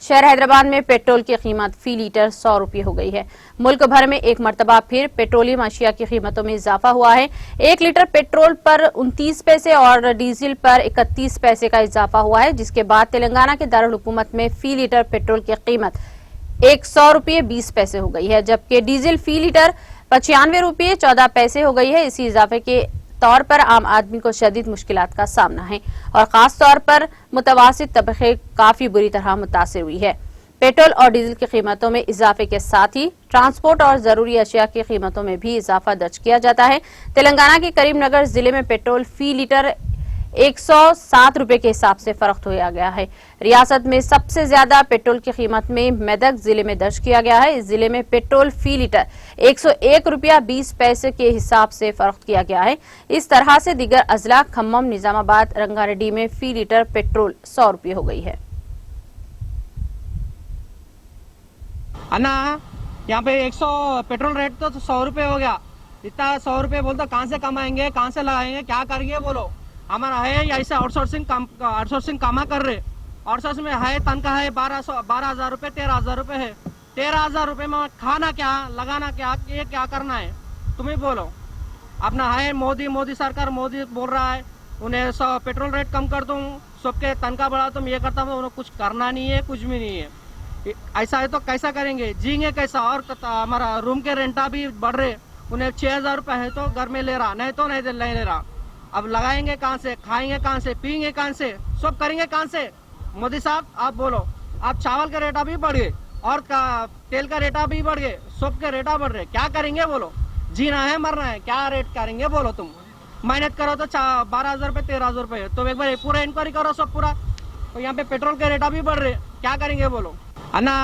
शहर हैदराबाद में पेट्रोल की कीमत फी लीटर 100 रुपये हो गई है। मुल्क भर में एक मरतबा फिर पेट्रोलियम अशिया की कीमतों में इजाफा हुआ है। 1 लीटर पेट्रोल पर 29 पैसे और डीजल पर 31 पैसे का इजाफा हुआ है, जिसके बाद तेलंगाना के दारुल हुकूमत में फी लीटर पेट्रोल की कीमत 100 रुपये 20 पैसे हो गई है, जबकि डीजल फी लीटर 95 रुपये 14 पैसे हो गई है। इसी इजाफे के तौर पर आम आदमी को शदीद मुश्किलात का सामना है और खास तौर पर मुतवासित तबके काफी बुरी तरह मुतासिर हुई है। पेट्रोल और डीजल की कीमतों में इजाफे के साथ ही ट्रांसपोर्ट और जरूरी अशिया की कीमतों में भी इजाफा दर्ज किया जाता है। तेलंगाना के करीमनगर जिले में पेट्रोल फी लीटर 107 रुपए के हिसाब से फरोख्त होया गया है। रियासत में सबसे ज्यादा पेट्रोल की कीमत में मेदक जिले में दर्ज किया गया है। इस जिले में पेट्रोल फी लीटर 101 रुपया 20 पैसे के हिसाब से फरोख्त किया गया है। इस तरह से दीगर अजला खम्मम, निजामाबाद, रंगारेड्डी में फी लीटर पेट्रोल 100 रुपये हो गई है। अन्ना यहाँ पे 100 पेट्रोल रेट तो 100 रुपये हो गया। इतना 100 रुपये बोलते कहाँ से कमाएंगे, कहाँ से लगाएंगे, क्या करेंगे बोलो। हमारा है ऐसे आउटसोर्सिंग कामा कर रहे। आउटसोर्सिंग में है तनख्वाह है 12,000 रुपये, 13,000 रुपये है। 13,000 रुपये में खाना क्या, लगाना क्या, ये क्या करना है तुम ही बोलो। अपना है मोदी सरकार, मोदी बोल रहा है उन्हें पेट्रोल रेट कम कर दूँ, सबके तनख्वाह बढ़ा दूँ, ये करता हूँ। उन्हें कुछ करना नहीं है, कुछ भी नहीं है। ऐसा है तो कैसा करेंगे, जिएंगे कैसा। और हमारा रूम के रेंटा भी बढ़ रहे। उन्हें 6,000 रुपये है तो घर में ले रहा, नहीं तो नहीं ले रहा। अब लगाएंगे कहाँ से, खाएंगे कहाँ से, पियेंगे कहाँ से, सब करेंगे कहाँ से। मोदी साहब आप बोलो। आप चावल का रेटा भी बढ़ गए और तेल का रेटा भी बढ़ गए, सब के रेटा बढ़ रहे। क्या करेंगे बोलो। जीना है मरना है, क्या रेट करेंगे बोलो। तुम मेहनत करो तो 12,000 रुपये 13,000 रुपये, तो एक बार पूरा इंक्वायरी करो सब पूरा। तो यहाँ पे पेट्रोल के रेटा भी बढ़ रहे, क्या करेंगे बोलो। अन्ना